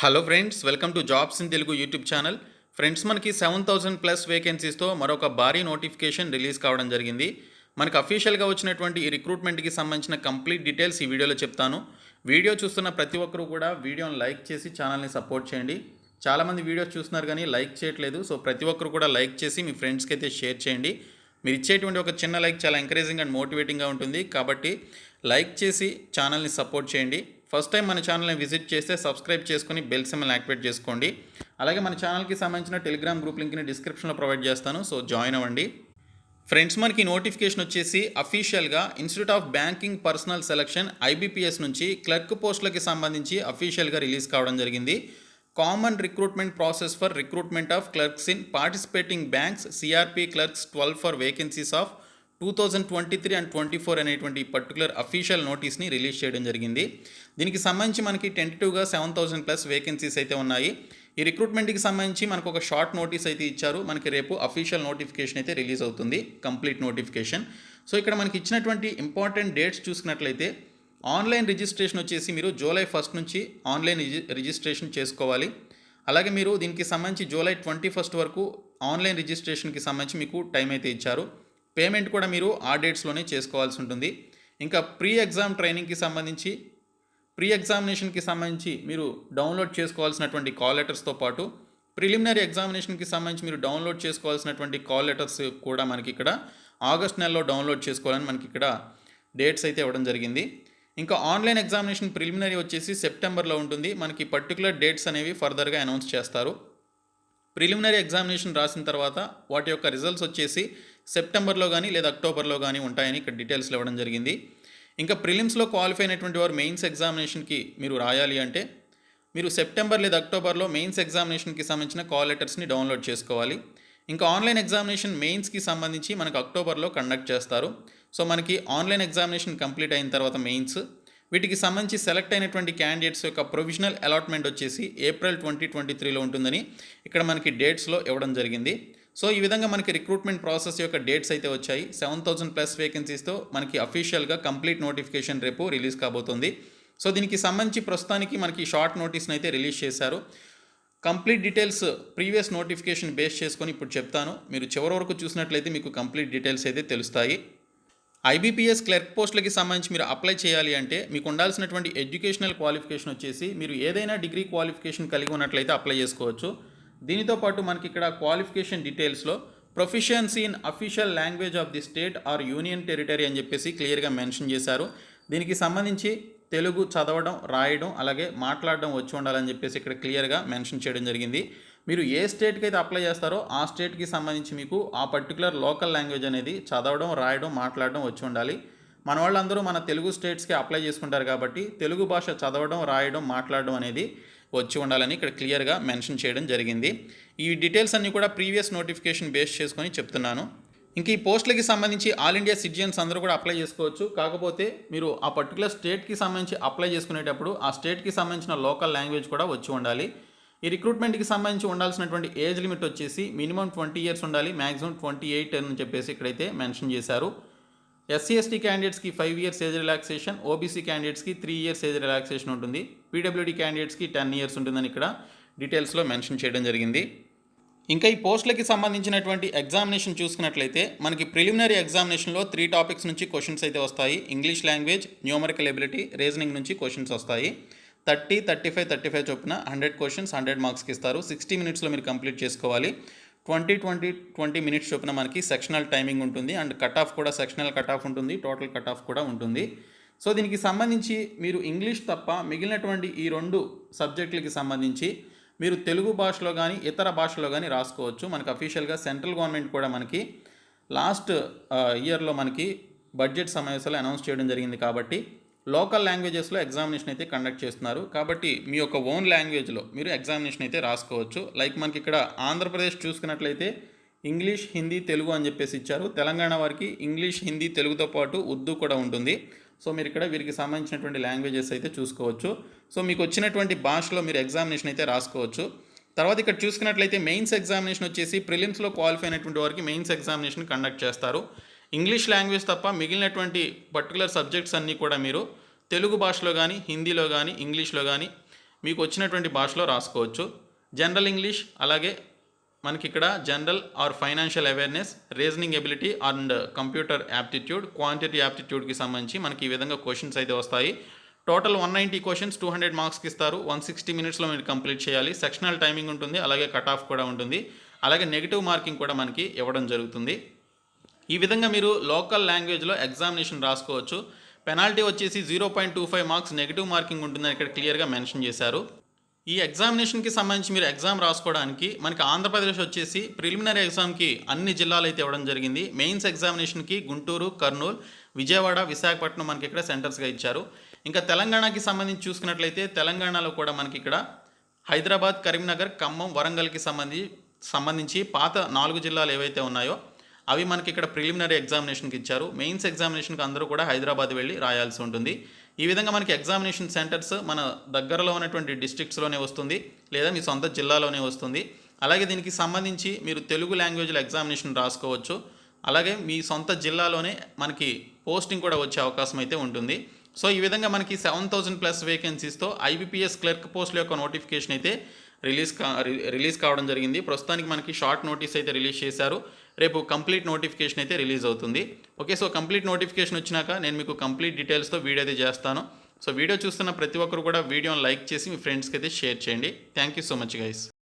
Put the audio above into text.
Hello friends, welcome to jobs in Telugu YouTube channel. Friends, మనకి 7,000+ వేకెన్సీస్తో మరొక భారీ నోటిఫికేషన్ రిలీజ్ కావడం జరిగింది. మనకు అఫీషియల్గా వచ్చినటువంటి ఈ రిక్రూట్మెంట్కి సంబంధించిన కంప్లీట్ డీటెయిల్స్ ఈ వీడియోలో చెప్తాను. వీడియో చూస్తున్న ప్రతి ఒక్కరూ కూడా వీడియోని లైక్ చేసి ఛానల్ని సపోర్ట్ చేయండి. చాలామంది వీడియోస్ చూస్తున్నారు కానీ లైక్ చేయట్లేదు. సో ప్రతి ఒక్కరు కూడా లైక్ చేసి మీ ఫ్రెండ్స్కి అయితే షేర్ చేయండి. మీరు ఇచ్చేటువంటి ఒక చిన్న లైక్ చాలా ఎంకరేజింగ్ అండ్ మోటివేటింగ్గా ఉంటుంది. కాబట్టి లైక్ చేసి ఛానల్ని సపోర్ట్ చేయండి. ఫస్ట్ టైం మన ఛానల్ని విజిట్ చేస్తే సబ్స్క్రైబ్ చేసుకొని బెల్ సింబల్ని యాక్టివేట్ చేసుకోండి. అలాగే మన ఛానల్కి సంబంధించిన టెలిగ్రామ్ గ్రూప్ లింక్ని డిస్క్రిప్షన్లో ప్రొవైడ్ చేస్తాను. సో జాయిన్ అవ్వండి. ఫ్రెండ్స్, మనకి నోటిఫికేషన్ వచ్చేసి అఫీషియల్గా institute of banking personal selection IBPS నుంచి క్లర్క్ పోస్టులకి సంబంధించి అఫీషియల్గా రిలీజ్ కావడం జరిగింది. Common recruitment process for recruitment of clerks in participating banks CRP clerks 12 for vacancies of 2023 and 24 అనేటువంటి పర్టికులర్ అఫీషియల్ నోటీస్ని రిలీజ్ చేయడం జరిగింది. దీనికి సంబంధించి మనకి టెంటేటివ్గా 7,000+ వేకెన్సీస్ అయితే ఉన్నాయి. ఈ రిక్రూట్మెంట్కి సంబంధించి మనకు ఒక షార్ట్ నోటీస్ అయితే ఇచ్చారు. మనకి రేపు అఫీషియల్ నోటిఫికేషన్ అయితే రిలీజ్ అవుతుంది, కంప్లీట్ నోటిఫికేషన్. సో ఇక్కడ మనకి ఇచ్చినటువంటి ఇంపార్టెంట్ డేట్స్ చూసుకున్నట్లయితే ఆన్లైన్ రిజిస్ట్రేషన్ వచ్చేసి మీరు జూలై 1 నుంచి ఆన్లైన్ రిజిస్ట్రేషన్ చేసుకోవాలి. అలాగే మీరు దీనికి సంబంధించి జూలై 21 వరకు ఆన్లైన్ రిజిస్ట్రేషన్కి సంబంధించి మీకు టైం అయితే ఇచ్చారు. పేమెంట్ కూడా మీరు ఆ డేట్స్లోనే చేసుకోవాల్సి ఉంటుంది. ఇంకా ప్రీ ఎగ్జామినేషన్కి సంబంధించి మీరు డౌన్లోడ్ చేసుకోవాల్సినటువంటి కాల్ లెటర్స్తో పాటు ప్రిలిమినరీ ఎగ్జామినేషన్కి సంబంధించి మీరు డౌన్లోడ్ చేసుకోవాల్సినటువంటి కాల్ లెటర్స్ కూడా మనకి ఇక్కడ ఆగస్ట్ నెలలో డౌన్లోడ్ చేసుకోవాలని మనకి ఇక్కడ డేట్స్ అయితే ఇవ్వడం జరిగింది. ఇంకా ఆన్లైన్ ఎగ్జామినేషన్ ప్రిలిమినరీ వచ్చేసి సెప్టెంబర్లో ఉంటుంది. మనకి పర్టికులర్ డేట్స్ అనేవి ఫర్దర్గా అనౌన్స్ చేస్తారు. ప్రిలిమినరీ ఎగ్జామినేషన్ రాసిన తర్వాత వాటి యొక్క రిజల్ట్స్ వచ్చేసి సెప్టెంబర్లో కానీ లేదా అక్టోబర్లో కానీ ఉంటాయని ఇక్కడ డీటెయిల్స్లో ఇవ్వడం జరిగింది. ఇంకా ప్రిలిమ్స్లో క్వాలిఫై అయినటువంటి వారు మెయిన్స్ ఎగ్జామినేషన్కి మీరు రాయాలి అంటే మీరు సెప్టెంబర్ లేదా అక్టోబర్లో మెయిన్స్ ఎగ్జామినేషన్కి సంబంధించిన కాల్ లెటర్స్ని డౌన్లోడ్ చేసుకోవాలి. ఇంకా ఆన్లైన్ ఎగ్జామినేషన్ మెయిన్స్కి సంబంధించి మనకు అక్టోబర్లో కండక్ట్ చేస్తారు. సో మనకి ఆన్లైన్ ఎగ్జామినేషన్ కంప్లీట్ అయిన తర్వాత మెయిన్స్, వీటికి సంబంధించి సెలెక్ట్ అయినటువంటి క్యాండిడేట్స్ యొక్క ప్రొవిజనల్ అలాట్మెంట్ వచ్చేసి ఏప్రిల్ 2023లో ఉంటుందని ఇక్కడ మనకి డేట్స్లో ఇవ్వడం జరిగింది. సో ఈ విధంగా మనకి రిక్రూట్మెంట్ ప్రాసెస్ యొక్క డేట్స్ అయితే వచ్చాయి. 7,000+ వేకెన్సీస్తో మనకి అఫీషియల్గా కంప్లీట్ నోటిఫికేషన్ రేపు రిలీజ్ కాబోతుంది. సో దీనికి సంబంధించి ప్రస్తుతానికి మనకి షార్ట్ నోటీస్ని అయితే రిలీజ్ చేశారు. Complete details previous notification base చేసుకొని ఇప్పుడు చెప్తాను. మీరు చివరి వరకు చూసినట్లయితే మీకు కంప్లీట్ డీటెయిల్స్ అయితే తెలుస్తాయి. IBPS క్లర్క్ పోస్టులకి సంబంధించి మీరు అప్లై చేయాలి అంటే మీకు ఉండాల్సినటువంటి ఎడ్యుకేషనల్ క్వాలిఫికేషన్ వచ్చేసి మీరు ఏదైనా డిగ్రీ క్వాలిఫికేషన్ కలిగి ఉన్నట్లయితే అప్లై చేసుకోవచ్చు. దీనితో పాటు మనకి ఇక్కడ క్వాలిఫికేషన్ డీటెయిల్స్లో proficiency in official language of the state or union territory అని చెప్పేసి క్లియర్గా మెన్షన్ చేశారు. దీనికి సంబంధించి తెలుగు చదవడం, రాయడం, అలాగే మాట్లాడడం వచ్చి ఉండాలని చెప్పేసి ఇక్కడ క్లియర్గా మెన్షన్ చేయడం జరిగింది. మీరు ఏ స్టేట్కి అయితే అప్లై చేస్తారో ఆ స్టేట్కి సంబంధించి మీకు ఆ పర్టికులర్ లోకల్ లాంగ్వేజ్ అనేది చదవడం, రాయడం, మాట్లాడడం వచ్చి ఉండాలి. మన వాళ్ళందరూ మన తెలుగు స్టేట్స్కి అప్లై చేసుకుంటారు కాబట్టి తెలుగు భాష చదవడం, రాయడం, మాట్లాడడం అనేది వచ్చి ఉండాలని ఇక్కడ క్లియర్గా మెన్షన్ చేయడం జరిగింది. ఈ డీటెయిల్స్ అన్నీ కూడా ప్రీవియస్ నోటిఫికేషన్ బేస్ చేసుకొని చెప్తున్నాను. ఇంక ఈ పోస్టులకి సంబంధించి ఆల్ ఇండియా సిటిజన్స్ అందరూ కూడా అప్లై చేసుకోవచ్చు. కాకపోతే మీరు ఆ పర్టికులర్ స్టేట్కి సంబంధించి అప్లై చేసుకునేటప్పుడు ఆ స్టేట్కి సంబంధించిన లోకల్ లాంగ్వేజ్ కూడా వచ్చి ఉండాలి. ఈ రిక్రూట్మెంట్కి సంబంధించి ఉండాల్సినటువంటి ఏజ్ లిమిట్ వచ్చేసి మినిమం 20 years ఉండాలి, మ్యాక్సిమం 28 అని చెప్పేసి ఇక్కడైతే మెన్షన్ చేశారు. SC/ST క్యాండిడేట్స్కి 5 years ఏజ్ రిలాక్సేషన్, OBC క్యాండిడేట్స్కి 3 years ఏజ్ రిలాక్సేషన్ ఉంటుంది, PWD క్యాండిడేట్స్కి 10 years ఉంటుందని ఇక్కడ డీటెయిల్స్లో మెన్షన్ చేయడం జరిగింది. ఇంకా ఈ పోస్టులకి సంబంధించినటువంటి ఎగ్జామినేషన్ చూసుకున్నట్లయితే మనకి ప్రిలిమినరీ ఎగ్జామినేషన్లో 3 topics నుంచి క్వశ్చన్స్ అయితే వస్తాయి. English language, numerical ability, reasoning నుంచి క్వశ్చన్స్ వస్తాయి. 30, 35, 35 చొప్పున 100 questions 100 marksకి ఇస్తారు. 60 minutesలో మీరు కంప్లీట్ చేసుకోవాలి. 20 minutes చొప్పున మనకి సెక్షనల్ టైమింగ్ ఉంటుంది అండ్ కట్ ఆఫ్ కూడా సెక్షనల్ కట్ ఆఫ్ ఉంటుంది, టోటల్ కట్ ఆఫ్ కూడా ఉంటుంది. సో దీనికి సంబంధించి మీరు ఇంగ్లీష్ తప్ప మిగిలినటువంటి ఈ 2 సబ్జెక్టులకి సంబంధించి మీరు తెలుగు భాషలో కానీ ఇతర భాషలో కానీ రాసుకోవచ్చు. మనకు అఫీషియల్గా సెంట్రల్ గవర్నమెంట్ కూడా మనకి లాస్ట్ ఇయర్లో మనకి బడ్జెట్ సమావేశాలు అనౌన్స్ చేయడం జరిగింది. కాబట్టి లోకల్ లాంగ్వేజెస్లో ఎగ్జామినేషన్ అయితే కండక్ట్ చేస్తున్నారు. కాబట్టి మీ యొక్క ఓన్ లాంగ్వేజ్లో మీరు ఎగ్జామినేషన్ అయితే రాసుకోవచ్చు. లైక్ మనకి ఇక్కడ ఆంధ్రప్రదేశ్ చూసుకున్నట్లయితే ఇంగ్లీష్, హిందీ, తెలుగు అని చెప్పేసి ఇచ్చారు. తెలంగాణ వారికి ఇంగ్లీష్, హిందీ, తెలుగుతో పాటు ఉర్దూ కూడా ఉంటుంది. సో మీరు ఇక్కడ వీరికి సంబంధించినటువంటి లాంగ్వేజెస్ అయితే చూసుకోవచ్చు. సో మీకు వచ్చినటువంటి భాషలో మీరు ఎగ్జామినేషన్ అయితే రాసుకోవచ్చు. తర్వాత ఇక్కడ చూసుకున్నట్లయితే మెయిన్స్ ఎగ్జామినేషన్ వచ్చేసి ప్రిలిమ్స్లో క్వాలిఫై అయినటువంటి వారికి మెయిన్స్ ఎగ్జామినేషన్ కండక్ట్ చేస్తారు. ఇంగ్లీష్ లాంగ్వేజ్ తప్ప మిగిలినటువంటి పర్టికులర్ సబ్జెక్ట్స్ అన్నీ కూడా మీరు తెలుగు భాషలో కానీ, హిందీలో కానీ, ఇంగ్లీష్లో కానీ మీకు వచ్చినటువంటి భాషలో రాసుకోవచ్చు. జనరల్ ఇంగ్లీష్, అలాగే మనకి ఇక్కడ general or financial awareness, reasoning ability and computer aptitude, quantity యాప్టిట్యూడ్కి సంబంధించి మనకి ఈ విధంగా క్వశ్చన్స్ అయితే వస్తాయి. టోటల్ 190 క్వశ్చన్స్ 200 మార్క్స్కి ఇస్తారు. 160 మినిట్స్లో మీరు కంప్లీట్ చేయాలి. సెక్షనల్ టైమింగ్ ఉంటుంది, అలాగే కట్ ఆఫ్ కూడా ఉంటుంది, అలాగే నెగిటివ్ మార్కింగ్ కూడా మనకి ఇవ్వడం జరుగుతుంది. ఈ విధంగా మీరు లోకల్ లాంగ్వేజ్లో ఎగ్జామినేషన్ రాసుకోవచ్చు. పెనాల్టీ వచ్చేసి 0.25 మార్క్స్ నెగిటివ్ మార్కింగ్ ఉంటుందని ఇక్కడ క్లియర్గా మెన్షన్ చేశారు. ఈ ఎగ్జామినేషన్కి సంబంధించి మీరు ఎగ్జామ్ రాసుకోవడానికి మనకి ఆంధ్రప్రదేశ్ వచ్చేసి ప్రిలిమినరీ ఎగ్జామ్కి అన్ని జిల్లాలు అయితే ఇవ్వడం జరిగింది. మెయిన్స్ ఎగ్జామినేషన్కి గుంటూరు, కర్నూలు, విజయవాడ, విశాఖపట్నం మనకి ఇక్కడ సెంటర్స్గా ఇచ్చారు. ఇంకా తెలంగాణకి సంబంధించి చూసుకున్నట్లయితే తెలంగాణలో కూడా మనకి ఇక్కడ హైదరాబాద్, కరీంనగర్, ఖమ్మం, వరంగల్కి సంబంధించి పాత 4 జిల్లాలు ఏవైతే ఉన్నాయో అవి మనకి ఇక్కడ ప్రిలిమినరీ ఎగ్జామినేషన్కి ఇచ్చారు. మెయిన్స్ ఎగ్జామినేషన్కి అందరూ కూడా హైదరాబాద్ వెళ్ళి రాయాల్సి ఉంటుంది. ఈ విధంగా మనకి ఎగ్జామినేషన్ సెంటర్స్ మన దగ్గరలో ఉన్నటువంటి డిస్ట్రిక్ట్స్లోనే వస్తుంది, లేదా మీ సొంత జిల్లాలోనే వస్తుంది. అలాగే దీనికి సంబంధించి మీరు తెలుగు లాంగ్వేజ్లో ఎగ్జామినేషన్ రాసుకోవచ్చు. అలాగే మీ సొంత జిల్లాలోనే మనకి పోస్టింగ్ కూడా వచ్చే అవకాశం అయితే ఉంటుంది. సో ఈ విధంగా మనకి 7,000+ వేకెన్సీస్తో IBPS క్లర్క్ పోస్టుల యొక్క నోటిఫికేషన్ అయితే రిలీజ్ కావడం జరిగింది. ప్రస్తుతానికి మనకి షార్ట్ నోటీస్ అయితే రిలీజ్ చేశారు. రేపు కంప్లీట్ నోటిఫికేషన్ అయితే రిలీజ్ అవుతుంది. ఓకే, సో కంప్లీట్ నోటిఫికేషన్ వచ్చినాక నేను మీకు కంప్లీట్ డీటెయిల్స్తో వీడియో అయితే చేస్తాను. సో వీడియో చూస్తున్న ప్రతి ఒక్కరు కూడా వీడియోని లైక్ చేసి మీ ఫ్రెండ్స్కి అయితే షేర్ చేయండి. Thank you so much guys.